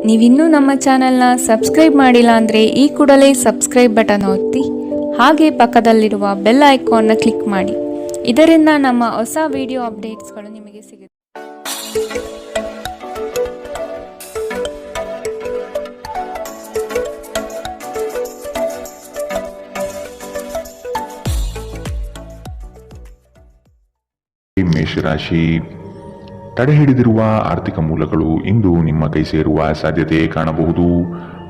ನೀವಿನ್ನೂ ನಮ್ಮ ಚಾನೆಲ್ನ ಸಬ್ಸ್ಕ್ರೈಬ್ ಮಾಡಿಲ್ಲ ಅಂದರೆ ಈ ಕೂಡಲೇ ಸಬ್ಸ್ಕ್ರೈಬ್ ಬಟನ್ ಒತ್ತಿ ಹಾಗೆ ಪಕ್ಕದಲ್ಲಿರುವ ಬೆಲ್ ಐಕಾನ್ನ ಕ್ಲಿಕ್ ಮಾಡಿ. ಇದರಿಂದ ನಮ್ಮ ಹೊಸ ವಿಡಿಯೋ ಅಪ್ಡೇಟ್ಸ್ಗಳು ನಿಮಗೆ ಸಿಗುತ್ತೆ. ಮೇಷರಾಶಿ, ತಡೆ ಹಿಡಿದಿರುವ ಆರ್ಥಿಕ ಮೂಲಗಳು ಇಂದು ನಿಮ್ಮ ಕೈ ಸೇರುವ ಸಾಧ್ಯತೆ ಕಾಣಬಹುದು.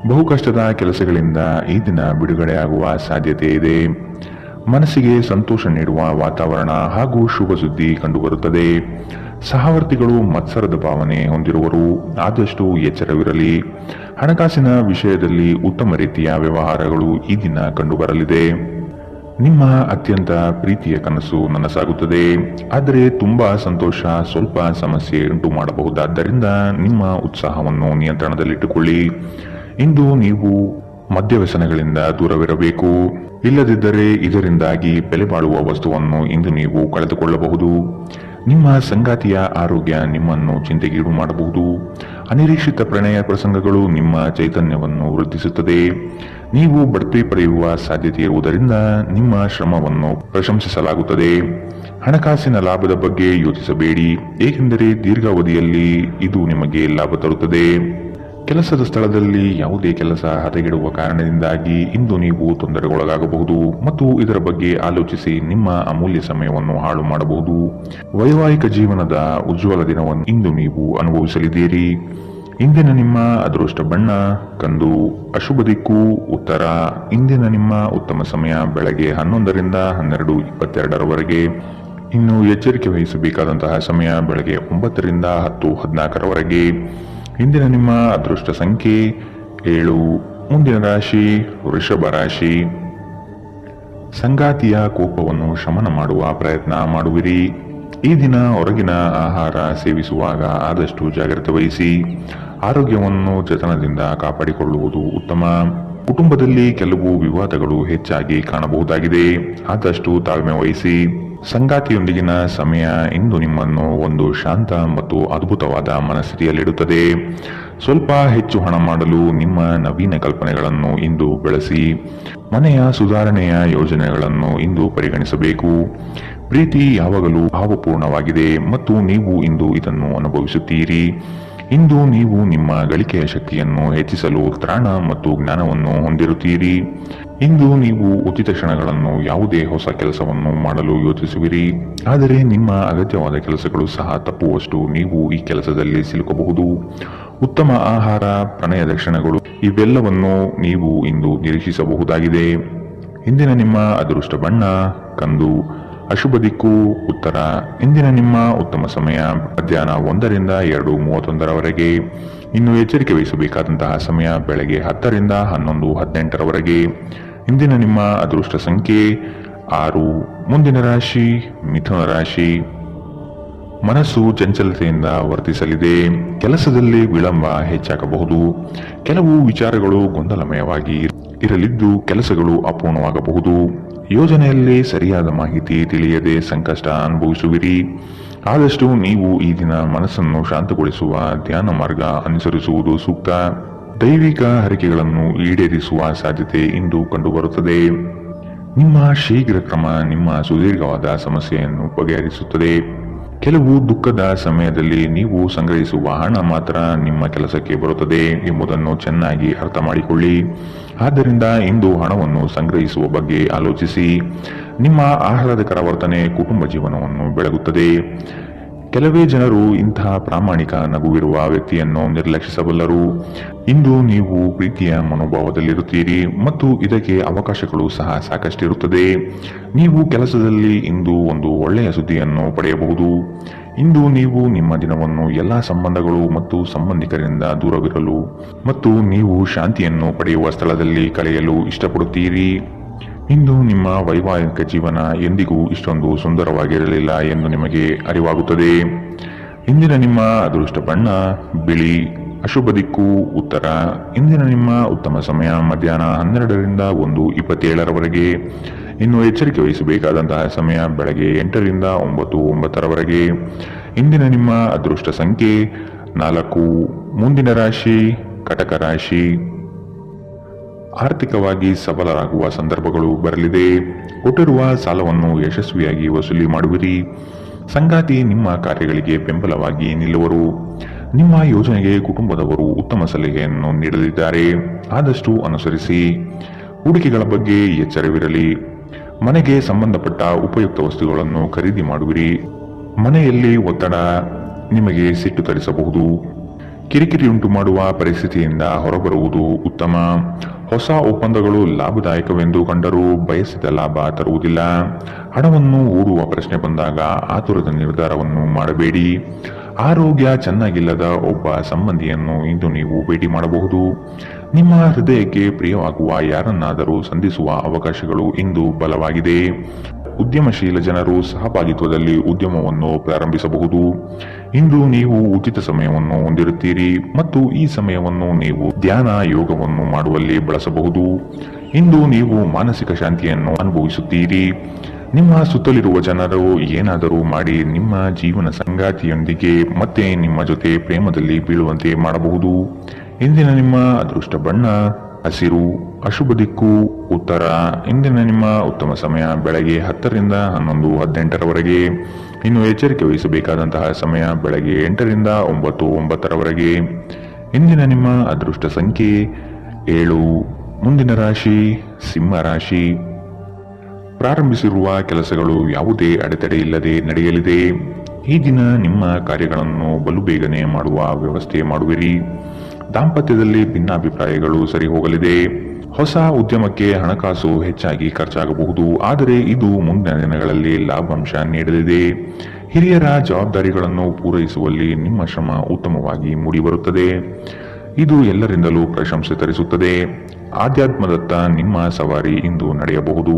ಬಹು ಕಷ್ಟದ ಕೆಲಸಗಳಿಂದ ಈ ದಿನ ಬಿಡುಗಡೆಯಾಗುವ ಸಾಧ್ಯತೆ ಇದೆ. ಮನಸ್ಸಿಗೆ ಸಂತೋಷ ನೀಡುವ ವಾತಾವರಣ ಹಾಗೂ ಶುಭ ಸುದ್ದಿ ಕಂಡುಬರುತ್ತದೆ. ಸಹವರ್ತಿಗಳು ಮತ್ಸರದ ಭಾವನೆ ಹೊಂದಿರುವರು, ಆದಷ್ಟು ಎಚ್ಚರವಿರಲಿ. ಹಣಕಾಸಿನ ವಿಷಯದಲ್ಲಿ ಉತ್ತಮ ರೀತಿಯ ವ್ಯವಹಾರಗಳು ಈ ದಿನ ಕಂಡುಬರಲಿದೆ. ನಿಮ್ಮ ಅತ್ಯಂತ ಪ್ರೀತಿಯ ಕನಸು ನನಸಾಗುತ್ತದೆ, ಆದರೆ ತುಂಬಾ ಸಂತೋಷ ಸ್ವಲ್ಪ ಸಮಸ್ಯೆ ಉಂಟು ಮಾಡಬಹುದಾದ್ದರಿಂದ ನಿಮ್ಮ ಉತ್ಸಾಹವನ್ನು ನಿಯಂತ್ರಣದಲ್ಲಿಟ್ಟುಕೊಳ್ಳಿ. ಇಂದು ನೀವು ಮದ್ಯವ್ಯಸನಗಳಿಂದ ದೂರವಿರಬೇಕು, ಇಲ್ಲದಿದ್ದರೆ ಇದರಿಂದಾಗಿ ಬೆಲೆ ಬಾಳುವ ವಸ್ತುವನ್ನು ಇಂದು ನೀವು ಕಳೆದುಕೊಳ್ಳಬಹುದು. ನಿಮ್ಮ ಸಂಗಾತಿಯ ಆರೋಗ್ಯ ನಿಮ್ಮನ್ನು ಚಿಂತೆಗೀಡು ಮಾಡಬಹುದು. ಅನಿರೀಕ್ಷಿತ ಪ್ರಣಯ ಪ್ರಸಂಗಗಳು ನಿಮ್ಮ ಚೈತನ್ಯವನ್ನು ವೃದ್ಧಿಸುತ್ತದೆ. ನೀವು ಬಡ್ತಿ ಪಡೆಯುವ ಸಾಧ್ಯತೆ ಇರುವುದರಿಂದ ನಿಮ್ಮ ಶ್ರಮವನ್ನು ಪ್ರಶಂಸಿಸಲಾಗುತ್ತದೆ. ಹಣಕಾಸಿನ ಲಾಭದ ಬಗ್ಗೆ ಯೋಚಿಸಬೇಡಿ, ಏಕೆಂದರೆ ದೀರ್ಘಾವಧಿಯಲ್ಲಿ ಇದು ನಿಮಗೆ ಲಾಭ ತರುತ್ತದೆ. ಕೆಲಸದ ಸ್ಥಳದಲ್ಲಿ ಯಾವುದೇ ಕೆಲಸ ಹದಗೆಡುವ ಕಾರಣದಿಂದಾಗಿ ಇಂದು ನೀವು ತೊಂದರೆಗೊಳಗಾಗಬಹುದು ಮತ್ತು ಇದರ ಬಗ್ಗೆ ಆಲೋಚಿಸಿ ನಿಮ್ಮ ಅಮೂಲ್ಯ ಸಮಯವನ್ನು ಹಾಳು ಮಾಡಬಹುದು. ವೈವಾಹಿಕ ಜೀವನದ ಉಜ್ವಲ ದಿನವನ್ನು ಇಂದು ನೀವು ಅನುಭವಿಸಲಿದ್ದೀರಿ. ಇಂದಿನ ನಿಮ್ಮ ಅದೃಷ್ಟ ಬಣ್ಣ ಕಂದು, ಅಶುಭ ದಿಕ್ಕು ಉತ್ತರ. ಇಂದಿನ ನಿಮ್ಮ ಉತ್ತಮ ಸಮಯ ಬೆಳಗ್ಗೆ 11ರಿಂದ 12:22 ಇನ್ನು ಎಚ್ಚರಿಕೆ ವಹಿಸಬೇಕಾದಂತಹ ಸಮಯ ಬೆಳಗ್ಗೆ 9ರಿಂದ 10:14 ಇಂದಿನ ನಿಮ್ಮ ಅದೃಷ್ಟ ಸಂಖ್ಯೆ 7. ಮುಂದಿನ ರಾಶಿ ವೃಷಭ ರಾಶಿ. ಸಂಗಾತಿಯ ಕೋಪವನ್ನು ಶಮನ ಮಾಡುವ ಪ್ರಯತ್ನ ಮಾಡುವಿರಿ. ಈ ದಿನ ಹೊರಗಿನ ಆಹಾರ ಸೇವಿಸುವಾಗ ಆದಷ್ಟು ಜಾಗ್ರತೆ ವಹಿಸಿ. ಆರೋಗ್ಯವನ್ನು ಜತನದಿಂದ ಕಾಪಾಡಿಕೊಳ್ಳುವುದು ಉತ್ತಮ. ಕುಟುಂಬದಲ್ಲಿ ಕೆಲವು ವಿವಾದಗಳು ಹೆಚ್ಚಾಗಿ ಕಾಣಬಹುದಾಗಿದೆ, ಆದಷ್ಟು ತಾಳ್ಮೆ ವಹಿಸಿ. ಸಂಗಾತಿಯೊಂದಿಗಿನ ಸಮಯ ಇಂದು ನಿಮ್ಮನ್ನು ಒಂದು ಶಾಂತ ಮತ್ತು ಅದ್ಭುತವಾದ ಮನಸ್ಥಿತಿಯಲ್ಲಿಡುತ್ತದೆ. ಸ್ವಲ್ಪ ಹೆಚ್ಚು ಹಣ ಮಾಡಲು ನಿಮ್ಮ ನವೀನ ಕಲ್ಪನೆಗಳನ್ನು ಇಂದು ಬೆಳೆಸಿ. ಮನೆಯ ಸುಧಾರಣೆಯ ಯೋಜನೆಗಳನ್ನು ಇಂದು ಪರಿಗಣಿಸಬೇಕು. ಪ್ರೀತಿ ಯಾವಾಗಲೂ ಭಾವಪೂರ್ಣವಾಗಿದೆ ಮತ್ತು ನೀವು ಇಂದು ಇದನ್ನು ಅನುಭವಿಸುತ್ತೀರಿ. ಇಂದು ನೀವು ನಿಮ್ಮ ಗಳಿಕೆಯ ಶಕ್ತಿಯನ್ನು ಹೆಚ್ಚಿಸಲು ತ್ರಾಣ ಮತ್ತು ಜ್ಞಾನವನ್ನು ಹೊಂದಿರುತ್ತೀರಿ. ಇಂದು ನೀವು ಉಚಿತ ಕ್ಷಣಗಳನ್ನು ಯಾವುದೇ ಹೊಸ ಕೆಲಸವನ್ನು ಮಾಡಲು ಯೋಚಿಸುವಿರಿ, ಆದರೆ ನಿಮ್ಮ ಅಗತ್ಯವಾದ ಕೆಲಸಗಳು ಸಹ ತಪ್ಪುವಷ್ಟು ನೀವು ಈ ಕೆಲಸದಲ್ಲಿ ಸಿಲುಕಬಹುದು. ಉತ್ತಮ ಆಹಾರ, ಪ್ರಣಯದ ಕ್ಷಣಗಳು ಇವೆಲ್ಲವನ್ನು ನೀವು ಇಂದು ನಿರೀಕ್ಷಿಸಬಹುದಾಗಿದೆ. ಇಂದಿನ ನಿಮ್ಮ ಅದೃಷ್ಟ ಬಣ್ಣ ಕಂದು, ಅಶುಭ ದಿಕ್ಕು ಉತ್ತರ. ಇಂದಿನ ನಿಮ್ಮ ಉತ್ತಮ ಸಮಯ ಮಧ್ಯಾಹ್ನ 1ರಿಂದ 2:31 ಇನ್ನು ಎಚ್ಚರಿಕೆ ವಹಿಸಬೇಕಾದಂತಹ ಸಮಯ ಬೆಳಗ್ಗೆ 10ರಿಂದ 11:18 ಇಂದಿನ ನಿಮ್ಮ ಅದೃಷ್ಟ ಸಂಖ್ಯೆ 6. ಮುಂದಿನ ರಾಶಿ ಮಿಥುನ ರಾಶಿ. ಮನಸ್ಸು ಚಂಚಲತೆಯಿಂದ ವರ್ತಿಸಲಿದೆ. ಕೆಲಸದಲ್ಲಿ ವಿಳಂಬ ಹೆಚ್ಚಾಗಬಹುದು. ಕೆಲವು ವಿಚಾರಗಳು ಗೊಂದಲಮಯವಾಗಿ ಇರಲಿದ್ದು ಕೆಲಸಗಳು ಅಪೂರ್ಣವಾಗಬಹುದು. ಯೋಜನೆಯಲ್ಲಿ ಸರಿಯಾದ ಮಾಹಿತಿ ತಿಳಿಯದೆ ಸಂಕಷ್ಟ ಅನುಭವಿಸುವಿರಿ. ಆದಷ್ಟು ನೀವು ಈ ದಿನ ಮನಸ್ಸನ್ನು ಶಾಂತಗೊಳಿಸುವ ಧ್ಯಾನ ಮಾರ್ಗ ಅನುಸರಿಸುವುದು ಸೂಕ್ತ. ದೈವಿಕ ಹರಕೆಗಳನ್ನು ಈಡೇರಿಸುವ ಸಾಧ್ಯತೆ ಇಂದು ಕಂಡುಬರುತ್ತದೆ. ನಿಮ್ಮ ಶೀಘ್ರ ಕ್ರಮ ನಿಮ್ಮ ಸುದೀರ್ಘವಾದ ಸಮಸ್ಯೆಯನ್ನು ಬಗೆಹರಿಸುತ್ತದೆ. ಕೆಲವು ದುಃಖದ ಸಮಯದಲ್ಲಿ ನೀವು ಸಂಗ್ರಹಿಸುವ ಹಣ ಮಾತ್ರ ನಿಮ್ಮ ಕೆಲಸಕ್ಕೆ ಬರುತ್ತದೆ ಎಂಬುದನ್ನು ಚೆನ್ನಾಗಿ ಅರ್ಥ ಮಾಡಿಕೊಳ್ಳಿ. ಆದ್ದರಿಂದ ಇಂದು ಹಣವನ್ನು ಸಂಗ್ರಹಿಸುವ ಬಗ್ಗೆ ಆಲೋಚಿಸಿ. ನಿಮ್ಮ ಆಹ್ಲಾದಕರ ವರ್ತನೆ ಕುಟುಂಬ ಜೀವನವನ್ನು ಬೆಳಗುತ್ತದೆ. ಕೆಲವೇ ಜನರು ಇಂತಹ ಪ್ರಾಮಾಣಿಕ ನಗುವಿರುವ ವ್ಯಕ್ತಿಯನ್ನು ನಿರ್ಲಕ್ಷಿಸಬಲ್ಲರು. ಇಂದು ನೀವು ಪ್ರೀತಿಯ ಮನೋಭಾವದಲ್ಲಿರುತ್ತೀರಿ ಮತ್ತು ಇದಕ್ಕೆ ಅವಕಾಶಗಳು ಸಹ ಸಾಕಷ್ಟಿರುತ್ತದೆ. ನೀವು ಕೆಲಸದಲ್ಲಿ ಇಂದು ಒಂದು ಒಳ್ಳೆಯ ಸುದ್ದಿಯನ್ನು ಪಡೆಯಬಹುದು. ಇಂದು ನೀವು ನಿಮ್ಮ ದಿನವನ್ನು ಎಲ್ಲಾ ಸಂಬಂಧಗಳು ಮತ್ತು ಸಂಬಂಧಿಕರಿಂದ ದೂರವಿರಲು ಮತ್ತು ನೀವು ಶಾಂತಿಯನ್ನು ಪಡೆಯುವ ಸ್ಥಳದಲ್ಲಿ ಕಳೆಯಲು ಇಷ್ಟಪಡುತ್ತೀರಿ. ಇಂದು ನಿಮ್ಮ ವೈವಾಹಿಕ ಜೀವನ ಎಂದಿಗೂ ಇಷ್ಟೊಂದು ಸುಂದರವಾಗಿರಲಿಲ್ಲ ಎಂದು ನಿಮಗೆ ಅರಿವಾಗುತ್ತದೆ. ಇಂದಿನ ನಿಮ್ಮ ಅದೃಷ್ಟ ಬಣ್ಣ ಬಿಳಿ, ಅಶುಭ ದಿಕ್ಕು ಉತ್ತರ. ಇಂದಿನ ನಿಮ್ಮ ಉತ್ತಮ ಸಮಯ ಮಧ್ಯಾಹ್ನ 12ರಿಂದ 1:27 ಇನ್ನು ಎಚ್ಚರಿಕೆ ವಹಿಸಬೇಕಾದಂತಹ ಸಮಯ ಬೆಳಗ್ಗೆ 8ರಿಂದ 9:09 ಇಂದಿನ ನಿಮ್ಮ ಅದೃಷ್ಟ ಸಂಖ್ಯೆ 4. ಮುಂದಿನ ರಾಶಿ ಕಟಕ ರಾಶಿ. ಆರ್ಥಿಕವಾಗಿ ಸಬಲರಾಗುವ ಸಂದರ್ಭಗಳು ಬರಲಿದೆ. ಕೊಟ್ಟಿರುವ ಸಾಲವನ್ನು ಯಶಸ್ವಿಯಾಗಿ ವಸೂಲಿ ಮಾಡುವಿರಿ. ಸಂಗಾತಿ ನಿಮ್ಮ ಕಾರ್ಯಗಳಿಗೆ ಬೆಂಬಲವಾಗಿ ನಿಲ್ಲುವರು. ನಿಮ್ಮ ಯೋಜನೆಗೆ ಕುಟುಂಬದವರು ಉತ್ತಮ ಸಲಹೆಯನ್ನು ನೀಡಲಿದ್ದಾರೆ, ಆದಷ್ಟು ಅನುಸರಿಸಿ. ಹೂಡಿಕೆಗಳ ಬಗ್ಗೆ ಎಚ್ಚರವಿರಲಿ. ಮನೆಗೆ ಸಂಬಂಧಪಟ್ಟ ಉಪಯುಕ್ತ ವಸ್ತುಗಳನ್ನು ಖರೀದಿ ಮಾಡುವಿರಿ. ಮನೆಯಲ್ಲಿ ಒತ್ತಡ ನಿಮಗೆ ಸಿಟ್ಟು ತರಿಸಬಹುದು. ಕಿರಿಕಿರಿಯುಂಟು ಮಾಡುವ ಪರಿಸ್ಥಿತಿಯಿಂದ ಹೊರಬರುವುದು ಉತ್ತಮ. ಹೊಸ ಒಪ್ಪಂದಗಳು ಲಾಭದಾಯಕವೆಂದು ಕಂಡರೂ ಬಯಸಿದ ಲಾಭ ತರುವುದಿಲ್ಲ. ಹಣವನ್ನು ಹೂಡುವ ಪ್ರಶ್ನೆ ಬಂದಾಗ ಆತುರದ ನಿರ್ಧಾರವನ್ನು ಮಾಡಬೇಡಿ. ಆರೋಗ್ಯ ಚೆನ್ನಾಗಿಲ್ಲದ ಒಬ್ಬ ಸಂಬಂಧಿಯನ್ನು ಇಂದು ನೀವು ಭೇಟಿ ಮಾಡಬಹುದು. ನಿಮ್ಮ ಹೃದಯಕ್ಕೆ ಪ್ರಿಯವಾಗುವ ಯಾರನ್ನಾದರೂ ಸಂಧಿಸುವ ಅವಕಾಶಗಳು ಇಂದು ಬಲವಾಗಿದೆ. ಉದ್ಯಮಶೀಲ ಜನರು ಸಹಭಾಗಿತ್ವದಲ್ಲಿ ಉದ್ಯಮವನ್ನು ಪ್ರಾರಂಭಿಸಬಹುದು. ಇಂದು ನೀವು ಉಚಿತ ಸಮಯವನ್ನು ಹೊಂದಿರುತ್ತೀರಿ ಮತ್ತು ಈ ಸಮಯವನ್ನು ನೀವು ಧ್ಯಾನ ಯೋಗವನ್ನು ಮಾಡುವಲ್ಲಿ ಬಳಸಬಹುದು. ಇಂದು ನೀವು ಮಾನಸಿಕ ಶಾಂತಿಯನ್ನು ಅನುಭವಿಸುತ್ತೀರಿ. ನಿಮ್ಮ ಸುತ್ತಲಿರುವ ಜನರು ಏನಾದರೂ ಮಾಡಿ ನಿಮ್ಮ ಜೀವನ ಸಂಗಾತಿಯೊಂದಿಗೆ ಮತ್ತೆ ನಿಮ್ಮ ಜೊತೆ ಪ್ರೇಮದಲ್ಲಿ ಬೀಳುವಂತೆ ಮಾಡಬಹುದು. ಇಂದಿನ ನಿಮ್ಮ ಅದೃಷ್ಟ ಬಣ್ಣ ಹಸಿರು. ಅಶುಭ ದಿಕ್ಕು ಉತ್ತರ. ಇಂದಿನ ನಿಮ್ಮ ಉತ್ತಮ ಸಮಯ ಬೆಳಗ್ಗೆ 10 ರಿಂದ 11, 18ರವರೆಗೆ. ಇನ್ನು ಎಚ್ಚರಿಕೆ ವಹಿಸಬೇಕಾದಂತಹ ಸಮಯ ಬೆಳಗ್ಗೆ 8 ರಿಂದ 9, 9ರವರೆಗೆ. ಇಂದಿನ ನಿಮ್ಮ ಅದೃಷ್ಟ ಸಂಖ್ಯೆ 7. ಮುಂದಿನ ರಾಶಿ ಸಿಂಹ ರಾಶಿ. ಪ್ರಾರಂಭಿಸಿರುವ ಕೆಲಸಗಳು ಯಾವುದೇ ಅಡೆತಡೆ ಇಲ್ಲದೆ ನಡೆಯಲಿದೆ. ಈ ದಿನ ನಿಮ್ಮ ಕಾರ್ಯಗಳನ್ನು ಬಲು ಬೇಗನೆ ಮಾಡುವ ವ್ಯವಸ್ಥೆ ಮಾಡುವಿರಿ. ದಾಂಪತ್ಯದಲ್ಲಿ ಭಿನ್ನಾಭಿಪ್ರಾಯಗಳು ಸರಿ ಹೋಗಲಿದೆ. ಹೊಸ ಉದ್ಯಮಕ್ಕೆ ಹಣಕಾಸು ಹೆಚ್ಚಾಗಿ ಖರ್ಚಾಗಬಹುದು, ಆದರೆ ಇದು ಮುಂದಿನ ದಿನಗಳಲ್ಲಿ ಲಾಭಾಂಶ ನೀಡಲಿದೆ. ಹಿರಿಯರ ಜವಾಬ್ದಾರಿಗಳನ್ನು ಪೂರೈಸುವಲ್ಲಿ ನಿಮ್ಮ ಶ್ರಮ ಉತ್ತಮವಾಗಿ ಮೂಡಿಬರುತ್ತದೆ. ಇದು ಎಲ್ಲರಿಂದಲೂ ಪ್ರಶಂಸೆ ತರಿಸುತ್ತದೆ. ಆಧ್ಯಾತ್ಮದತ್ತ ನಿಮ್ಮ ಸವಾರಿ ಇಂದು ನಡೆಯಬಹುದು.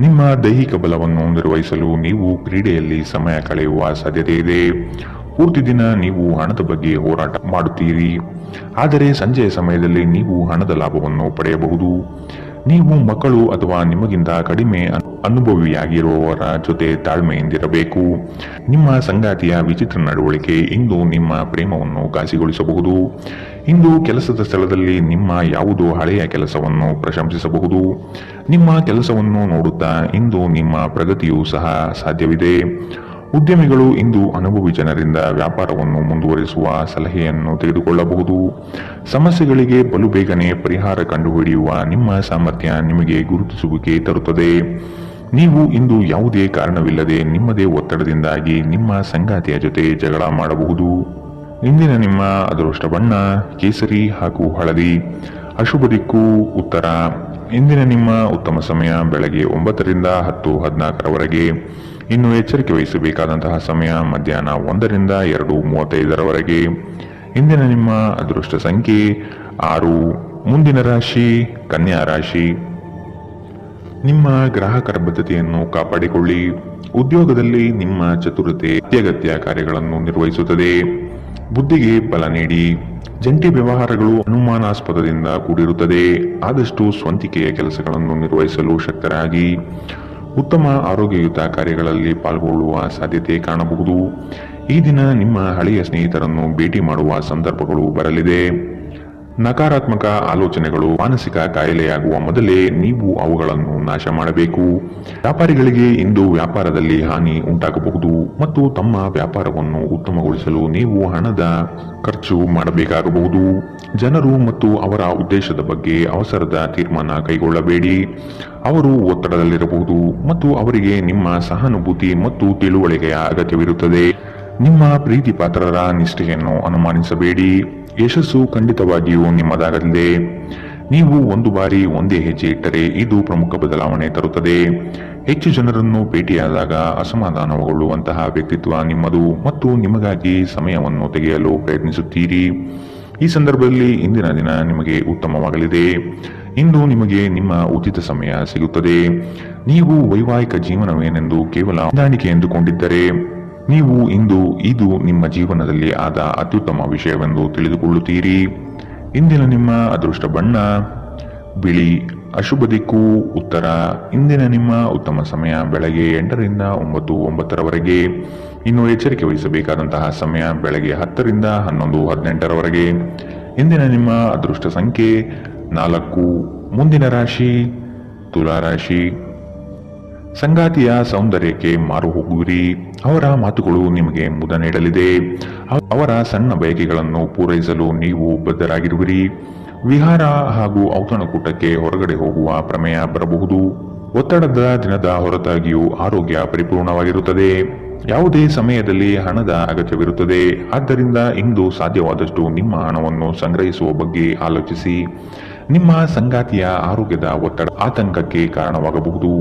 ನಿಮ್ಮ ದೈಹಿಕ ಬಲವನ್ನು ನಿರ್ವಹಿಸಲು ನೀವು ಕ್ರೀಡೆಯಲ್ಲಿ ಸಮಯ ಕಳೆಯುವ ಸಾಧ್ಯತೆ ಇದೆ. ಪೂರ್ತಿ ದಿನ ನೀವು ಹಣದ ಬಗ್ಗೆ ಹೋರಾಟ ಮಾಡುತ್ತೀರಿ, ಆದರೆ ಸಂಜೆಯ ಸಮಯದಲ್ಲಿ ನೀವು ಹಣದ ಲಾಭವನ್ನು ಪಡೆಯಬಹುದು. ನೀವು ಮಕ್ಕಳು ಅಥವಾ ನಿಮಗಿಂತ ಕಡಿಮೆ ಅನುಭವಿಯಾಗಿರುವವರ ಜೊತೆ ತಾಳ್ಮೆಯಿಂದಿರಬೇಕು. ನಿಮ್ಮ ಸಂಗಾತಿಯ ವಿಚಿತ್ರ ನಡವಳಿಕೆ ಇಂದು ನಿಮ್ಮ ಪ್ರೇಮವನ್ನು ಘಾಸಿಗೊಳಿಸಬಹುದು. ಇಂದು ಕೆಲಸದ ಸ್ಥಳದಲ್ಲಿ ನಿಮ್ಮ ಯಾವುದೋ ಹಳೆಯ ಕೆಲಸವನ್ನು ಪ್ರಶಂಸಿಸಬಹುದು. ನಿಮ್ಮ ಕೆಲಸವನ್ನು ನೋಡುತ್ತಾ ಇಂದು ನಿಮ್ಮ ಪ್ರಗತಿಯೂ ಸಹ ಸಾಧ್ಯವಿದೆ. ಉದ್ಯಮಿಗಳು ಇಂದು ಅನುಭವಿ ಜನರಿಂದ ವ್ಯಾಪಾರವನ್ನು ಮುಂದುವರಿಸುವ ಸಲಹೆಯನ್ನು ತೆಗೆದುಕೊಳ್ಳಬಹುದು. ಸಮಸ್ಯೆಗಳಿಗೆ ಬಲು ಬೇಗನೆ ಪರಿಹಾರ ಕಂಡುಹಿಡಿಯುವ ನಿಮ್ಮ ಸಾಮರ್ಥ್ಯ ನಿಮಗೆ ಗುರುತಿಸುವಿಕೆ ತರುತ್ತದೆ. ನೀವು ಇಂದು ಯಾವುದೇ ಕಾರಣವಿಲ್ಲದೆ ನಿಮ್ಮದೇ ಒತ್ತಡದಿಂದಾಗಿ ನಿಮ್ಮ ಸಂಗಾತಿಯ ಜೊತೆ ಜಗಳ ಮಾಡಬಹುದು. ಇಂದಿನ ನಿಮ್ಮ ಅದೃಷ್ಟ ಬಣ್ಣ ಕೇಸರಿ ಹಾಗೂ ಹಳದಿ. ಅಶುಭ ದಿಕ್ಕು ಉತ್ತರ. ಇಂದಿನ ನಿಮ್ಮ ಉತ್ತಮ ಸಮಯ ಬೆಳಗ್ಗೆ 9 ರಿಂದ 10, 14ರವರೆಗೆ. ಇನ್ನು ಎಚ್ಚರಿಕೆ ವಹಿಸಬೇಕಾದಂತಹ ಸಮಯ ಮಧ್ಯಾಹ್ನ 1 ರಿಂದ 2:35ರವರೆಗೆ. ಇಂದಿನ ನಿಮ್ಮ ಅದೃಷ್ಟ ಸಂಖ್ಯೆ 6. ಮುಂದಿನ ರಾಶಿ ಕನ್ಯಾ ರಾಶಿ. ನಿಮ್ಮ ಗ್ರಾಹಕರ ಬದ್ಧತೆಯನ್ನು ಕಾಪಾಡಿಕೊಳ್ಳಿ. ಉದ್ಯೋಗದಲ್ಲಿ ನಿಮ್ಮ ಚತುರತೆ ಅತ್ಯಗತ್ಯ ಕಾರ್ಯಗಳನ್ನು ನಿರ್ವಹಿಸುತ್ತದೆ. ಬುದ್ಧಿಗೆ ಬಲ ನೀಡಿ. ಜಂಟಿ ವ್ಯವಹಾರಗಳು ಅನುಮಾನಾಸ್ಪದದಿಂದ ಕೂಡಿರುತ್ತದೆ. ಆದಷ್ಟು ಸ್ವಂತಿಕೆಯ ಕೆಲಸಗಳನ್ನು ನಿರ್ವಹಿಸಲು ಶಕ್ತರಾಗಿ. ಉತ್ತಮ ಆರೋಗ್ಯಯುತ ಕಾರ್ಯಗಳಲ್ಲಿ ಪಾಲ್ಗೊಳ್ಳುವ ಸಾಧ್ಯತೆ ಕಾಣಬಹುದು. ಈ ದಿನ ನಿಮ್ಮ ಹಳೆಯ ಸ್ನೇಹಿತರನ್ನು ಭೇಟಿ ಮಾಡುವ ಸಂದರ್ಭಗಳು ಬರಲಿದೆ. ನಕಾರಾತ್ಮಕ ಆಲೋಚನೆಗಳು ಮಾನಸಿಕ ಕಾಯಿಲೆಯಾಗುವ ಮೊದಲೇ ನೀವು ಅವುಗಳನ್ನು ನಾಶ ಮಾಡಬೇಕು. ವ್ಯಾಪಾರಿಗಳಿಗೆ ಇಂದು ವ್ಯಾಪಾರದಲ್ಲಿ ಹಾನಿ ಉಂಟಾಗಬಹುದು ಮತ್ತು ತಮ್ಮ ವ್ಯಾಪಾರವನ್ನು ಉತ್ತಮಗೊಳಿಸಲು ನೀವು ಹಣದ ಖರ್ಚು ಮಾಡಬೇಕಾಗಬಹುದು. ಜನರು ಮತ್ತು ಅವರ ಉದ್ದೇಶದ ಬಗ್ಗೆ ಅವಸರದ ತೀರ್ಮಾನ ಕೈಗೊಳ್ಳಬೇಡಿ. ಅವರು ಒತ್ತಡದಲ್ಲಿರಬಹುದು ಮತ್ತು ಅವರಿಗೆ ನಿಮ್ಮ ಸಹಾನುಭೂತಿ ಮತ್ತು ತಿಳುವಳಿಕೆಯ ಅಗತ್ಯವಿರುತ್ತದೆ. ನಿಮ್ಮ ಪ್ರೀತಿ ಪಾತ್ರರ ನಿಷ್ಠೆಯನ್ನು ಅನುಮಾನಿಸಬೇಡಿ. ಯಶಸ್ಸು ಖಂಡಿತವಾಗಿಯೂ ನಿಮ್ಮದಾಗಲಿದೆ. ನೀವು ಒಂದು ಬಾರಿ ಒಂದೇ ಹೆಜ್ಜೆ ಇಟ್ಟರೆ ಇದು ಪ್ರಮುಖ ಬದಲಾವಣೆ ತರುತ್ತದೆ. ಹೆಚ್ಚು ಜನರನ್ನು ಭೇಟಿಯಾದಾಗ ಅಸಮಾಧಾನಗೊಳ್ಳುವಂತಹ ವ್ಯಕ್ತಿತ್ವ ನಿಮ್ಮದು ಮತ್ತು ನಿಮಗಾಗಿ ಸಮಯವನ್ನು ತೆಗೆಯಲು ಪ್ರಯತ್ನಿಸುತ್ತೀರಿ. ಈ ಸಂದರ್ಭದಲ್ಲಿ ಇಂದಿನ ದಿನ ನಿಮಗೆ ಉತ್ತಮವಾಗಲಿದೆ. ಇಂದು ನಿಮಗೆ ನಿಮ್ಮ ಉಚಿತ ಸಮಯ ಸಿಗುತ್ತದೆ. ನೀವು ವೈವಾಹಿಕ ಜೀವನವೇನೆಂದು ಕೇವಲ ಹೊಂದಾಣಿಕೆ ಎಂದುಕೊಂಡಿದ್ದರೆ ನೀವು ಇಂದು ಇದು ನಿಮ್ಮ ಜೀವನದಲ್ಲಿ ಆದ ಅತ್ಯುತ್ತಮ ವಿಷಯವೆಂದು ತಿಳಿದುಕೊಳ್ಳುತ್ತೀರಿ. ಇಂದಿನ ನಿಮ್ಮ ಅದೃಷ್ಟ ಬಣ್ಣ ಬಿಳಿ. ಅಶುಭ ದಿಕ್ಕು ಉತ್ತರ. ಇಂದಿನ ನಿಮ್ಮ ಉತ್ತಮ ಸಮಯ ಬೆಳಗ್ಗೆ 8 ರಿಂದ 9, 9ರವರೆಗೆ. ಇನ್ನು ಎಚ್ಚರಿಕೆ ವಹಿಸಬೇಕಾದಂತಹ ಸಮಯ ಬೆಳಗ್ಗೆ 10 ರಿಂದ 11, 18ರವರೆಗೆ. ಇಂದಿನ ನಿಮ್ಮ ಅದೃಷ್ಟ ಸಂಖ್ಯೆ 4. ಮುಂದಿನ ರಾಶಿ ತುಲಾ ರಾಶಿ. ಸಂಗಾತಿಯ ಸೌಂದರ್ಯಕ್ಕೆ ಮಾರು ಹೋಗುವಿರಿ. ಅವರ ಮಾತುಗಳು ನಿಮಗೆ ಮುದ ನೀಡಲಿದೆ. ಅವರ ಸಣ್ಣ ಬಯಕೆಗಳನ್ನು ಪೂರೈಸಲು ನೀವು ಬದ್ಧರಾಗಿರುವಿರಿ. ವಿಹಾರ ಹಾಗೂ ಔತಣಕೂಟಕ್ಕೆ ಹೊರಗಡೆ ಹೋಗುವ ಪ್ರಮೇಯ ಬರಬಹುದು. ಒತ್ತಡದ ದಿನದ ಹೊರತಾಗಿಯೂ ಆರೋಗ್ಯ ಪರಿಪೂರ್ಣವಾಗಿರುತ್ತದೆ. ಯಾವುದೇ ಸಮಯದಲ್ಲಿ ಹಣದ ಅಗತ್ಯವಿರುತ್ತದೆ. ಆದ್ದರಿಂದ ಇಂದು ಸಾಧ್ಯವಾದಷ್ಟು ನಿಮ್ಮ ಹಣವನ್ನು ಸಂಗ್ರಹಿಸುವ ಬಗ್ಗೆ ಆಲೋಚಿಸಿ. ನಿಮ್ಮ ಸಂಗಾತಿಯ ಆರೋಗ್ಯದ ಒತ್ತಡ ಆತಂಕಕ್ಕೆ ಕಾರಣವಾಗಬಹುದು.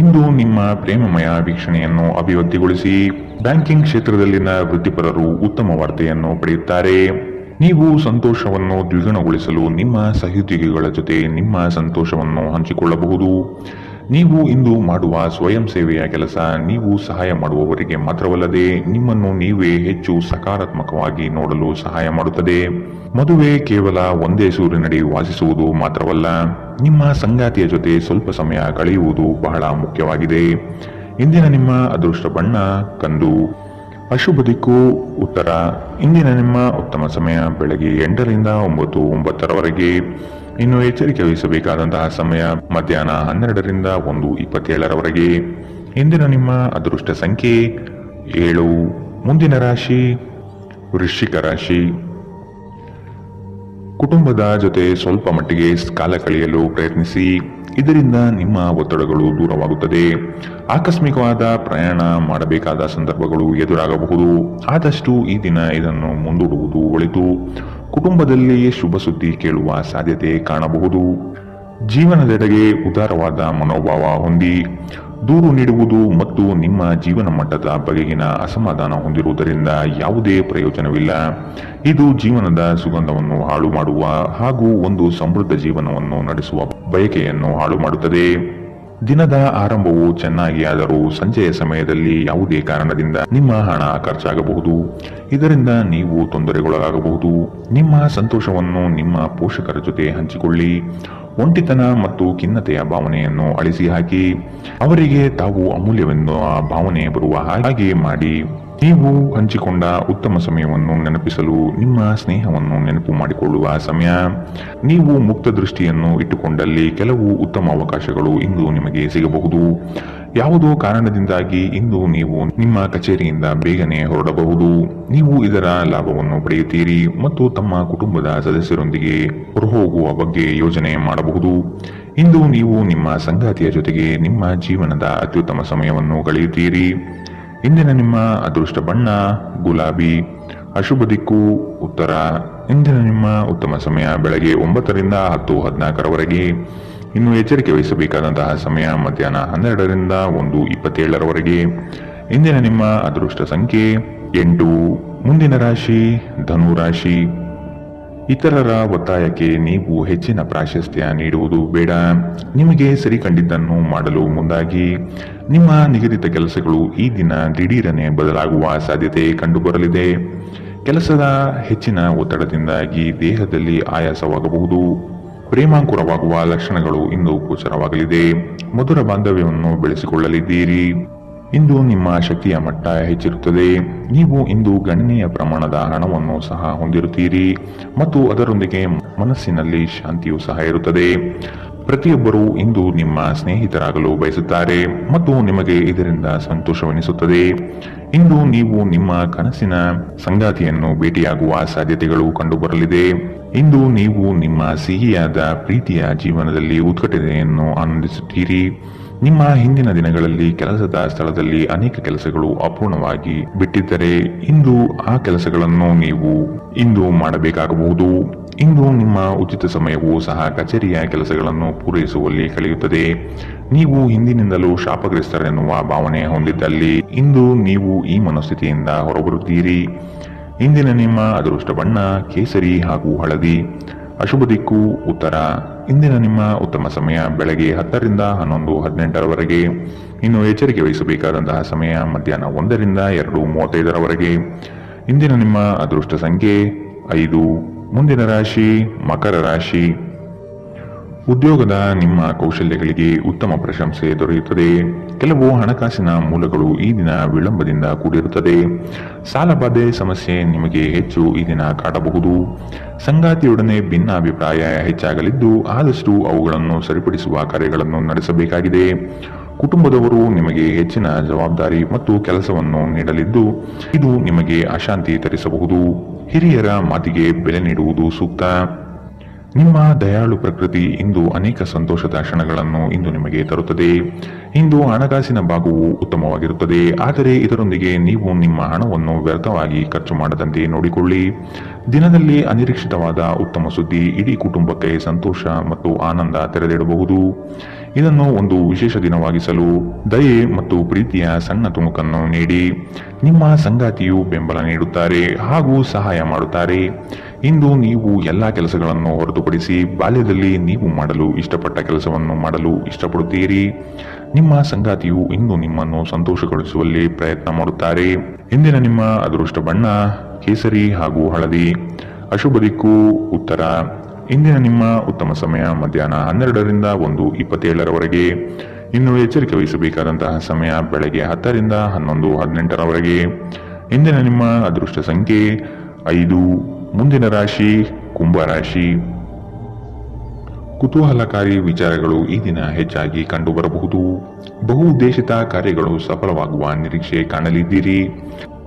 ಇಂದು ನಿಮ್ಮ ಪ್ರೇಮಮಯ ವೀಕ್ಷಣೆಯನ್ನು ಅಭಿವೃದ್ಧಿಗೊಳಿಸಿ. ಬ್ಯಾಂಕಿಂಗ್ ಕ್ಷೇತ್ರದಲ್ಲಿನ ವೃತ್ತಿಪರರು ಉತ್ತಮ ವಾರ್ತೆಯನ್ನು ಪಡೆಯುತ್ತಾರೆ. ನೀವು ಸಂತೋಷವನ್ನು ದ್ವಿಗುಣಗೊಳಿಸಲು ನಿಮ್ಮ ಸಹೋದ್ಯೋಗಿಗಳ ಜೊತೆ ನಿಮ್ಮ ಸಂತೋಷವನ್ನು ಹಂಚಿಕೊಳ್ಳಬಹುದು. ನೀವು ಇಂದು ಮಾಡುವ ಸ್ವಯಂ ಸೇವೆಯ ಕೆಲಸ ನೀವು ಸಹಾಯ ಮಾಡುವವರಿಗೆ ಮಾತ್ರವಲ್ಲದೆ ನಿಮ್ಮನ್ನು ನೀವೇ ಹೆಚ್ಚು ಸಕಾರಾತ್ಮಕವಾಗಿ ನೋಡಲು ಸಹಾಯ ಮಾಡುತ್ತದೆ. ಮದುವೆ ಕೇವಲ ಒಂದೇ ಸೂರಿನಡಿ ವಾಸಿಸುವುದು ಮಾತ್ರವಲ್ಲ, ನಿಮ್ಮ ಸಂಗಾತಿಯ ಜೊತೆ ಸ್ವಲ್ಪ ಸಮಯ ಕಳೆಯುವುದು ಬಹಳ ಮುಖ್ಯವಾಗಿದೆ. ಇಂದಿನ ನಿಮ್ಮ ಅದೃಷ್ಟ ಬಣ್ಣ ಕಂದು. ಅಶುಭ ದಿಕ್ಕು ಉತ್ತರ. ಇಂದಿನ ನಿಮ್ಮ ಉತ್ತಮ ಸಮಯ ಬೆಳಗ್ಗೆ 8 ರಿಂದ 9 ಇನ್ನು ಎಚ್ಚರಿಕೆ ವಹಿಸಬೇಕಾದಂತಹ ಸಮಯ ಮಧ್ಯಾಹ್ನ 12 ರಿಂದ 1:27 ಇಂದಿನ ನಿಮ್ಮ ಅದೃಷ್ಟ ಸಂಖ್ಯೆ 7. ಮುಂದಿನ ರಾಶಿ ವೃಶ್ಚಿಕ ರಾಶಿ. ಕುಟುಂಬದ ಜೊತೆ ಸ್ವಲ್ಪ ಮಟ್ಟಿಗೆ ಕಾಲ ಕಳೆಯಲು ಪ್ರಯತ್ನಿಸಿ. ಇದರಿಂದ ನಿಮ್ಮ ಒತ್ತಡಗಳು ದೂರವಾಗುತ್ತದೆ. ಆಕಸ್ಮಿಕವಾದ ಪ್ರಯಾಣ ಮಾಡಬೇಕಾದ ಸಂದರ್ಭಗಳು ಎದುರಾಗಬಹುದು. ಆದಷ್ಟು ಈ ದಿನ ಇದನ್ನು ಮುಂದೂಡುವುದು ಒಳಿತು. ಕುಟುಂಬದಲ್ಲಿ ಶುಭ ಸುದ್ದಿ ಕೇಳುವ ಸಾಧ್ಯತೆ ಕಾಣಬಹುದು. ಜೀವನದೆಡೆಗೆ ಉದಾರವಾದ ಮನೋಭಾವ ಹೊಂದಿ. ದೂರು ನೀಡುವುದು ಮತ್ತು ನಿಮ್ಮ ಜೀವನ ಮಟ್ಟದ ಬಗೆಗಿನ ಅಸಮಾಧಾನ ಹೊಂದಿರುವುದರಿಂದ ಯಾವುದೇ ಪ್ರಯೋಜನವಿಲ್ಲ. ಇದು ಜೀವನದ ಸುಗಂಧವನ್ನು ಹಾಳು ಮಾಡುವ ಹಾಗೂ ಒಂದು ಸಮೃದ್ಧ ಜೀವನವನ್ನು ನಡೆಸುವ ಬಯಕೆಯನ್ನು ಹಾಳು ಮಾಡುತ್ತದೆ. ದಿನದ ಆರಂಭವು ಚೆನ್ನಾಗಿ ಆದರೂ ಸಂಜೆಯ ಸಮಯದಲ್ಲಿ ಯಾವುದೇ ಕಾರಣದಿಂದ ನಿಮ್ಮ ಹಣ ಖರ್ಚಾಗಬಹುದು. ಇದರಿಂದ ನೀವು ತೊಂದರೆಗೊಳಗಾಗಬಹುದು. ನಿಮ್ಮ ಸಂತೋಷವನ್ನು ನಿಮ್ಮ ಪೋಷಕರ ಜೊತೆ ಹಂಚಿಕೊಳ್ಳಿ. ಒಂಟಿತನ ಮತ್ತು ಖಿನ್ನತೆಯ ಭಾವನೆಯನ್ನು ಅಳಿಸಿ ಹಾಕಿ. ಅವರಿಗೆ ತಾವು ಅಮೂಲ್ಯವೆಂದು ಭಾವನೆ ಬರುವ ಹಾಗೆ ಮಾಡಿ. ನೀವು ಹಂಚಿಕೊಂಡ ಉತ್ತಮ ಸಮಯವನ್ನು ನೆನಪಿಸಲು ನಿಮ್ಮ ಸ್ನೇಹವನ್ನು ನೆನಪು ಮಾಡಿಕೊಳ್ಳುವ ಸಮಯ. ನೀವು ಮುಕ್ತ ದೃಷ್ಟಿಯನ್ನು ಇಟ್ಟುಕೊಂಡಲ್ಲಿ ಕೆಲವು ಉತ್ತಮ ಅವಕಾಶಗಳು ಇಂದು ನಿಮಗೆ ಸಿಗಬಹುದು. ಯಾವುದೋ ಕಾರಣದಿಂದಾಗಿ ಇಂದು ನೀವು ನಿಮ್ಮ ಕಚೇರಿಯಿಂದ ಬೇಗನೆ ಹೊರಡಬಹುದು. ನೀವು ಇದರ ಲಾಭವನ್ನು ಪಡೆಯುತ್ತೀರಿ ಮತ್ತು ತಮ್ಮ ಕುಟುಂಬದ ಸದಸ್ಯರೊಂದಿಗೆ ಹೊರಹೋಗುವ ಬಗ್ಗೆ ಯೋಜನೆ ಮಾಡಬಹುದು. ಇಂದು ನೀವು ನಿಮ್ಮ ಸಂಗಾತಿಯ ಜೊತೆಗೆ ನಿಮ್ಮ ಜೀವನದ ಅತ್ಯುತ್ತಮ ಸಮಯವನ್ನು ಕಳೆಯುತ್ತೀರಿ. ಇಂದಿನ ನಿಮ್ಮ ಅದೃಷ್ಟ ಬಣ್ಣ ಗುಲಾಬಿ. ಅಶುಭ ದಿಕ್ಕು ಉತ್ತರ. ಇಂದಿನ ನಿಮ್ಮ ಉತ್ತಮ ಸಮಯ ಬೆಳಗ್ಗೆ 9 ರಿಂದ 10:14 ಇನ್ನು ಎಚ್ಚರಿಕೆ ವಹಿಸಬೇಕಾದಂತಹ ಸಮಯ ಮಧ್ಯಾಹ್ನ 12 ರಿಂದ 1:27 ಇಂದಿನ ನಿಮ್ಮ ಅದೃಷ್ಟ ಸಂಖ್ಯೆ 8. ಮುಂದಿನ ರಾಶಿ ಧನು ರಾಶಿ. ಇತರರ ಒತ್ತಾಯಕ್ಕೆ ನೀವು ಹೆಚ್ಚಿನ ಪ್ರಾಶಸ್ತ್ಯ ನೀಡುವುದು ಬೇಡ. ನಿಮಗೆ ಸರಿ ಕಂಡಿದ್ದನ್ನು ಮಾಡಲು ಮುಂದಾಗಿ. ನಿಮ್ಮ ನಿಗದಿತ ಕೆಲಸಗಳು ಈ ದಿನ ದಿಢೀರನೆ ಬದಲಾಗುವ ಸಾಧ್ಯತೆ ಕಂಡುಬರಲಿದೆ. ಕೆಲಸದ ಹೆಚ್ಚಿನ ಒತ್ತಡದಿಂದಾಗಿ ದೇಹದಲ್ಲಿ ಆಯಾಸವಾಗಬಹುದು. ಪ್ರೇಮಾಂಕುರವಾಗುವ ಲಕ್ಷಣಗಳು ಇಂದು ಗೋಚರವಾಗಲಿದೆ. ಮಧುರ ಬಾಂಧವ್ಯವನ್ನು ಬೆಳೆಸಿಕೊಳ್ಳಲಿದ್ದೀರಿ. ಇಂದು ನಿಮ್ಮ ಶಕ್ತಿಯ ಮಟ್ಟ ಹೆಚ್ಚಿರುತ್ತದೆ. ನೀವು ಇಂದು ಗಣನೀಯ ಪ್ರಮಾಣದ ಹಣವನ್ನು ಸಹ ಹೊಂದಿರುತ್ತೀರಿ ಮತ್ತು ಅದರೊಂದಿಗೆ ಮನಸ್ಸಿನಲ್ಲಿ ಶಾಂತಿಯೂ ಸಹ ಇರುತ್ತದೆ. ಪ್ರತಿಯೊಬ್ಬರೂ ಇಂದು ನಿಮ್ಮ ಸ್ನೇಹಿತರಾಗಲು ಬಯಸುತ್ತಾರೆ ಮತ್ತು ನಿಮಗೆ ಇದರಿಂದ ಸಂತೋಷವೆನಿಸುತ್ತದೆ. ಇಂದು ನೀವು ನಿಮ್ಮ ಕನಸಿನ ಸಂಗಾತಿಯನ್ನು ಭೇಟಿಯಾಗುವ ಸಾಧ್ಯತೆಗಳು ಕಂಡುಬರಲಿದೆ. ಇಂದು ನೀವು ನಿಮ್ಮ ಸಿಹಿಯಾದ ಪ್ರೀತಿಯ ಜೀವನದಲ್ಲಿ ಉತ್ಕಟತೆಯನ್ನು ಆನಂದಿಸುತ್ತೀರಿ. ನಿಮ್ಮ ಹಿಂದಿನ ದಿನಗಳಲ್ಲಿ ಕೆಲಸದ ಸ್ಥಳದಲ್ಲಿ ಅನೇಕ ಕೆಲಸಗಳು ಅಪೂರ್ಣವಾಗಿ ಬಿಟ್ಟಿದ್ದರೆ ಇಂದು ಆ ಕೆಲಸಗಳನ್ನು ನೀವು ಇಂದು ಮಾಡಬೇಕಾಗಬಹುದು. ಇಂದು ನಿಮ್ಮ ಉಚಿತ ಸಮಯವೂ ಸಹ ಕಚೇರಿಯ ಕೆಲಸಗಳನ್ನು ಪೂರೈಸುವಲ್ಲಿ ಕಳೆಯುತ್ತದೆ. ನೀವು ಹಿಂದಿನಿಂದಲೂ ಶಾಪಗ್ರಸ್ತರೆನ್ನುವ ಭಾವನೆ ಹೊಂದಿದ್ದಲ್ಲಿ ಇಂದು ನೀವು ಈ ಮನಸ್ಥಿತಿಯಿಂದ ಹೊರಬರುತ್ತೀರಿ. ಇಂದಿನ ನಿಮ್ಮ ಅದೃಷ್ಟ ಬಣ್ಣ ಕೇಸರಿ ಹಾಗೂ ಹಳದಿ. ಅಶುಭ ದಿಕ್ಕು ಉತ್ತರ. ಇಂದಿನ ನಿಮ್ಮ ಉತ್ತಮ ಸಮಯ ಬೆಳಗ್ಗೆ 10 ರಿಂದ 11:18 ಇನ್ನು ಎಚ್ಚರಿಕೆ ವಹಿಸಬೇಕಾದಂತಹ ಸಮಯ ಮಧ್ಯಾಹ್ನ 1 ರಿಂದ 2:35 ಇಂದಿನ ನಿಮ್ಮ ಅದೃಷ್ಟ ಸಂಖ್ಯೆ 5. ಮುಂದಿನ ರಾಶಿ ಮಕರ ರಾಶಿ. ಉದ್ಯೋಗದ ನಿಮ್ಮ ಕೌಶಲ್ಯಗಳಿಗೆ ಉತ್ತಮ ಪ್ರಶಂಸೆ ದೊರೆಯುತ್ತದೆ. ಕೆಲವು ಹಣಕಾಸಿನ ಮೂಲಗಳು ಈ ದಿನ ವಿಳಂಬದಿಂದ ಕೂಡಿರುತ್ತದೆ. ಸಾಲಬಾಧೆ ಸಮಸ್ಯೆ ನಿಮಗೆ ಹೆಚ್ಚು ಈ ದಿನ ಕಾಡಬಹುದು. ಸಂಗಾತಿಯೊಡನೆ ಭಿನ್ನಾಭಿಪ್ರಾಯ ಹೆಚ್ಚಾಗಲಿದ್ದು ಆದಷ್ಟು ಅವುಗಳನ್ನು ಸರಿಪಡಿಸುವ ಕಾರ್ಯಗಳನ್ನು ನಡೆಸಬೇಕಾಗಿದೆ. ಕುಟುಂಬದವರು ನಿಮಗೆ ಹೆಚ್ಚಿನ ಜವಾಬ್ದಾರಿ ಮತ್ತು ಕೆಲಸವನ್ನು ನೀಡಲಿದ್ದು ಇದು ನಿಮಗೆ ಅಶಾಂತಿ ತರಿಸಬಹುದು. ಹಿರಿಯರ ಮಾತಿಗೆ ಬೆಲೆ ನೀಡುವುದು ಸೂಕ್ತ. ನಿಮ್ಮ ದಯಾಳು ಪ್ರಕೃತಿ ಇಂದು ಅನೇಕ ಸಂತೋಷದ ಕ್ಷಣಗಳನ್ನು ಇಂದು ನಿಮಗೆ ತರುತ್ತದೆ. ಇಂದು ಹಣಕಾಸಿನ ಭಾಗವು ಉತ್ತಮವಾಗಿರುತ್ತದೆ, ಆದರೆ ಇದರೊಂದಿಗೆ ನೀವು ನಿಮ್ಮ ಹಣವನ್ನು ವ್ಯರ್ಥವಾಗಿ ಖರ್ಚು ಮಾಡದಂತೆ ನೋಡಿಕೊಳ್ಳಿ. ದಿನದಲ್ಲಿ ಅನಿರೀಕ್ಷಿತವಾದ ಉತ್ತಮ ಸುದ್ದಿ ಇಡೀ ಕುಟುಂಬಕ್ಕೆ ಸಂತೋಷ ಮತ್ತು ಆನಂದ ತೆರೆದಿಡಬಹುದು. ಇದನ್ನು ಒಂದು ವಿಶೇಷ ದಿನವಾಗಿಸಲು ದಯೆ ಮತ್ತು ಪ್ರೀತಿಯ ಸಣ್ಣ ತುಣುಕನ್ನು ನೀಡಿ. ನಿಮ್ಮ ಸಂಗಾತಿಯು ಬೆಂಬಲ ನೀಡುತ್ತಾರೆ ಹಾಗೂ ಸಹಾಯ ಮಾಡುತ್ತಾರೆ. ಇಂದು ನೀವು ಎಲ್ಲ ಕೆಲಸಗಳನ್ನು ಹೊರತುಪಡಿಸಿ ಬಾಲ್ಯದಲ್ಲಿ ನೀವು ಮಾಡಲು ಇಷ್ಟಪಟ್ಟ ಕೆಲಸವನ್ನು ಮಾಡಲು ಇಷ್ಟಪಡುತ್ತೀರಿ. ನಿಮ್ಮ ಸಂಗಾತಿಯು ಇಂದು ನಿಮ್ಮನ್ನು ಸಂತೋಷಗೊಳಿಸುವಲ್ಲಿ ಪ್ರಯತ್ನ ಮಾಡುತ್ತಾರೆ. ಇಂದಿನ ನಿಮ್ಮ ಅದೃಷ್ಟ ಬಣ್ಣ ಕೇಸರಿ ಹಾಗೂ ಹಳದಿ. ಅಶುಭ ದಿಕ್ಕು ಉತ್ತರ. ಇಂದಿನ ನಿಮ್ಮ ಉತ್ತಮ ಸಮಯ ಮಧ್ಯಾಹ್ನ 12ರಿಂದ 1:27ರವರೆಗೆ. ಇನ್ನು ಎಚ್ಚರಿಕೆ ವಹಿಸಬೇಕಾದಂತಹ ಸಮಯ ಬೆಳಗ್ಗೆ 10ರಿಂದ 11:18ರವರೆಗೆ. ಇಂದಿನ ನಿಮ್ಮ ಅದೃಷ್ಟ ಸಂಖ್ಯೆ 5. ಮುಂದಿನ ರಾಶಿ ಕುಂಭರಾಶಿ. ಕುತೂಹಲಕಾರಿ ವಿಚಾರಗಳು ಈ ದಿನ ಹೆಚ್ಚಾಗಿ ಕಂಡುಬರಬಹುದು. ಬಹುಉದ್ದೇಶಿತ ಕಾರ್ಯಗಳು ಸಫಲವಾಗುವ ನಿರೀಕ್ಷೆ ಕಾಣಲಿದ್ದೀರಿ.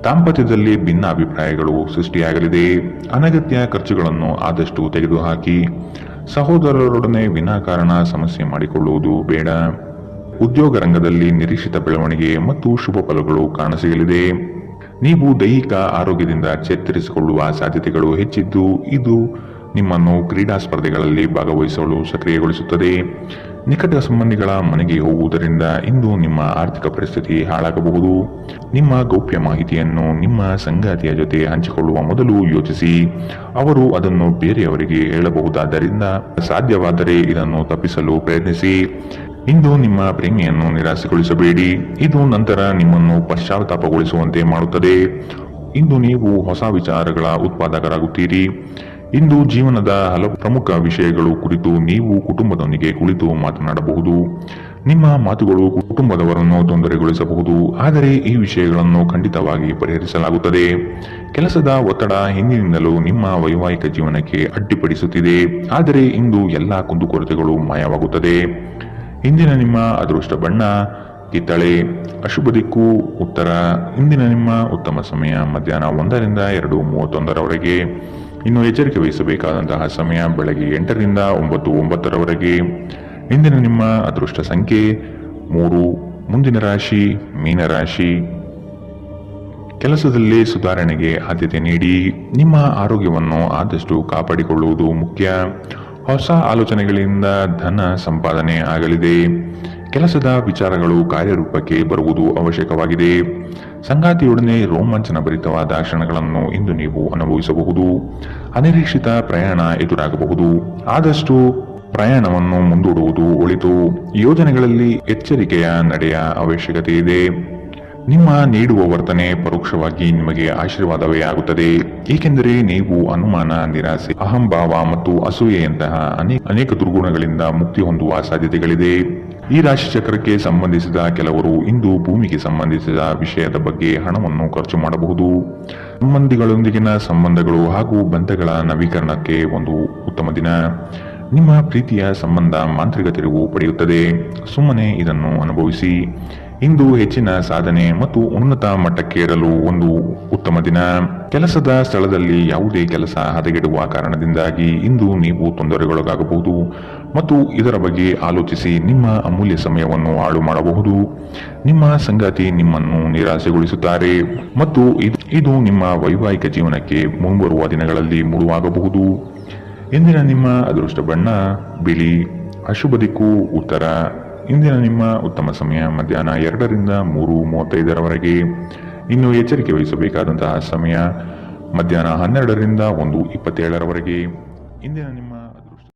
ದಾಂಪತ್ಯದಲ್ಲಿ ಭಿನ್ನಾಭಿಪ್ರಾಯಗಳು ಸೃಷ್ಟಿಯಾಗಲಿದೆ. ಅನಗತ್ಯ ಖರ್ಚುಗಳನ್ನು ಆದಷ್ಟು ತೆಗೆದುಹಾಕಿ. ಸಹೋದರರೊಡನೆ ವಿನಾಕಾರಣ ಸಮಸ್ಯೆ ಮಾಡಿಕೊಳ್ಳುವುದು ಬೇಡ. ಉದ್ಯೋಗ ರಂಗದಲ್ಲಿ ನಿರೀಕ್ಷಿತ ಬೆಳವಣಿಗೆ ಮತ್ತು ಶುಭ ಫಲಗಳು ಕಾಣಸಿಗಲಿದೆ. ನೀವು ದೈಹಿಕ ಆರೋಗ್ಯದಿಂದ ಚೇತರಿಸಿಕೊಳ್ಳುವ ಸಾಧ್ಯತೆಗಳು ಹೆಚ್ಚಿದ್ದು ಇದು ನಿಮ್ಮನ್ನು ಕ್ರೀಡಾ ಸ್ಪರ್ಧೆಗಳಲ್ಲಿ ಭಾಗವಹಿಸಲು ಸಕ್ರಿಯಗೊಳಿಸುತ್ತದೆ. ನಿಕಟ ಸಂಬಂಧಿಗಳ ಮನೆಗೆ ಹೋಗುವುದರಿಂದ ಇಂದು ನಿಮ್ಮ ಆರ್ಥಿಕ ಪರಿಸ್ಥಿತಿ ಹಾಳಾಗಬಹುದು. ನಿಮ್ಮ ಗೌಪ್ಯ ಮಾಹಿತಿಯನ್ನು ನಿಮ್ಮ ಸಂಗಾತಿಯ ಜೊತೆ ಹಂಚಿಕೊಳ್ಳುವ ಮೊದಲು ಯೋಚಿಸಿ. ಅವರು ಅದನ್ನು ಬೇರೆಯವರಿಗೆ ಹೇಳಬಹುದಾದ್ದರಿಂದ ಸಾಧ್ಯವಾದರೆ ಇದನ್ನು ತಪ್ಪಿಸಲು ಪ್ರಯತ್ನಿಸಿ. ಇಂದು ನಿಮ್ಮ ಪ್ರೇಮಿಯನ್ನು ನಿರಾಸೆಗೊಳಿಸಬೇಡಿ. ಇದು ನಂತರ ನಿಮ್ಮನ್ನು ಪಶ್ಚಾತ್ತಾಪಗೊಳಿಸುವಂತೆ ಮಾಡುತ್ತದೆ. ಇಂದು ನೀವು ಹೊಸ ವಿಚಾರಗಳ ಉತ್ಪಾದಕರಾಗುತ್ತೀರಿ. ಇಂದು ಜೀವನದ ಹಲವು ಪ್ರಮುಖ ವಿಷಯಗಳು ಕುರಿತು ನೀವು ಕುಟುಂಬದೊಂದಿಗೆ ಕುಳಿತು ಮಾತನಾಡಬಹುದು. ನಿಮ್ಮ ಮಾತುಗಳು ಕುಟುಂಬದವರನ್ನು ತೊಂದರೆಗೊಳಿಸಬಹುದು, ಆದರೆ ಈ ವಿಷಯಗಳನ್ನು ಖಂಡಿತವಾಗಿ ಪರಿಹರಿಸಲಾಗುತ್ತದೆ. ಕೆಲಸದ ಒತ್ತಡ ಹಿಂದಿನಿಂದಲೂ ನಿಮ್ಮ ವೈವಾಹಿಕ ಜೀವನಕ್ಕೆ ಅಡ್ಡಿಪಡಿಸುತ್ತಿದೆ, ಆದರೆ ಇಂದು ಎಲ್ಲ ಕುಂದುಕೊರತೆಗಳು ಮಾಯವಾಗುತ್ತದೆ. ಇಂದಿನ ನಿಮ್ಮ ಅದೃಷ್ಟ ಬಣ್ಣ ಕಿತ್ತಳೆ. ಅಶುಭ ದಿಕ್ಕು ಉತ್ತರ. ಇಂದಿನ ನಿಮ್ಮ ಉತ್ತಮ ಸಮಯ ಮಧ್ಯಾಹ್ನ 1ರಿಂದ 2:31ರವರೆಗೆ. ಇನ್ನು ಎಚ್ಚರಿಕೆ ವಹಿಸಬೇಕಾದಂತಹ ಸಮಯ ಬೆಳಗ್ಗೆ 8ರಿಂದ 9:09ರವರೆಗೆ. ಇಂದಿನ ನಿಮ್ಮ ಅದೃಷ್ಟ ಸಂಖ್ಯೆ 3. ಮುಂದಿನ ರಾಶಿ ಮೀನರಾಶಿ. ಕೆಲಸದಲ್ಲಿ ಸುಧಾರಣೆಗೆ ಆದ್ಯತೆ ನೀಡಿ. ನಿಮ್ಮ ಆರೋಗ್ಯವನ್ನು ಆದಷ್ಟು ಕಾಪಾಡಿಕೊಳ್ಳುವುದು ಮುಖ್ಯ. ಹೊಸ ಆಲೋಚನೆಗಳಿಂದ ಧನ ಸಂಪಾದನೆ ಆಗಲಿದೆ. ಕೆಲಸದ ವಿಚಾರಗಳು ಕಾರ್ಯರೂಪಕ್ಕೆ ಬರುವುದು ಅವಶ್ಯಕವಾಗಿದೆ. ಸಂಗಾತಿಯೊಡನೆ ರೋಮಾಂಚನ ಭರಿತವಾದ ಕ್ಷಣಗಳನ್ನು ಇಂದು ನೀವು ಅನುಭವಿಸಬಹುದು. ಅನಿರೀಕ್ಷಿತ ಪ್ರಯಾಣ ಎದುರಾಗಬಹುದು. ಆದಷ್ಟು ಪ್ರಯಾಣವನ್ನು ಮುಂದೂಡುವುದು ಒಳಿತು. ಯೋಜನೆಗಳಲ್ಲಿ ಎಚ್ಚರಿಕೆಯ ನಡೆಯ ಅವಶ್ಯಕತೆ ಇದೆ. ನಿಮ್ಮ ನೀಡುವ ವರ್ತನೆ ಪರೋಕ್ಷವಾಗಿ ನಿಮಗೆ ಆಶೀರ್ವಾದವೇ ಆಗುತ್ತದೆ, ಏಕೆಂದರೆ ನೀವು ಅನುಮಾನ, ನಿರಾಸೆ, ಅಹಂಭಾವ ಮತ್ತು ಅಸೂಯೆಯಂತಹ ಅನೇಕ ದುರ್ಗುಣಗಳಿಂದ ಮುಕ್ತಿ ಹೊಂದುವ ಸಾಧ್ಯತೆಗಳಿದೆ. ಈ ರಾಶಿ ಚಕ್ರಕ್ಕೆ ಸಂಬಂಧಿಸಿದ ಕೆಲವರು ಇಂದು ಭೂಮಿಗೆ ಸಂಬಂಧಿಸಿದ ವಿಷಯದ ಬಗ್ಗೆ ಹಣವನ್ನು ಖರ್ಚು ಮಾಡಬಹುದು. ಸಂಬಂಧಿಗಳೊಂದಿಗಿನ ಸಂಬಂಧಗಳು ಹಾಗೂ ಬಂಧಗಳ ನವೀಕರಣಕ್ಕೆ ಒಂದು ಉತ್ತಮ ದಿನ. ನಿಮ್ಮ ಪ್ರೀತಿಯ ಸಂಬಂಧ ಮಾಂತ್ರಿಕ ತಿರುವು ಪಡೆಯುತ್ತದೆ. ಸುಮ್ಮನೆ ಇದನ್ನು ಅನುಭವಿಸಿ. ಇಂದು ಹೆಚ್ಚಿನ ಸಾಧನೆ ಮತ್ತು ಉನ್ನತ ಮಟ್ಟಕ್ಕೇರಲು ಒಂದು ಉತ್ತಮ ದಿನ. ಕೆಲಸದ ಸ್ಥಳದಲ್ಲಿ ಯಾವುದೇ ಕೆಲಸ ಹದಗೆಡುವ ಕಾರಣದಿಂದಾಗಿ ಇಂದು ನೀವು ತೊಂದರೆಗೊಳಗಾಗಬಹುದು ಮತ್ತು ಇದರ ಬಗ್ಗೆ ಆಲೋಚಿಸಿ ನಿಮ್ಮ ಅಮೂಲ್ಯ ಸಮಯವನ್ನು ಹಾಳು ಮಾಡಬಹುದು. ನಿಮ್ಮ ಸಂಗಾತಿ ನಿಮ್ಮನ್ನು ನಿರಾಸೆಗೊಳಿಸುತ್ತಾರೆ ಮತ್ತು ಇದು ನಿಮ್ಮ ವೈವಾಹಿಕ ಜೀವನಕ್ಕೆ ಮುಂಬರುವ ದಿನಗಳಲ್ಲಿ ಮುಳುವಾಗಬಹುದು. ಇಂದಿನ ನಿಮ್ಮ ಅದೃಷ್ಟ ಬಣ್ಣ ಬಿಳಿ. ಅಶುಭ ದಿಕ್ಕು ಉತ್ತರ. ಇಂದಿನ ನಿಮ್ಮ ಉತ್ತಮ ಸಮಯ ಮಧ್ಯಾಹ್ನ 2ರಿಂದ 3:35ರವರೆಗೆ. ಇನ್ನು ಎಚ್ಚರಿಕೆ ವಹಿಸಬೇಕಾದಂತಹ ಸಮಯ ಮಧ್ಯಾಹ್ನ 12ರಿಂದ 1:27ರವರೆಗೆ. ಇಂದಿನ ನಿಮ್ಮ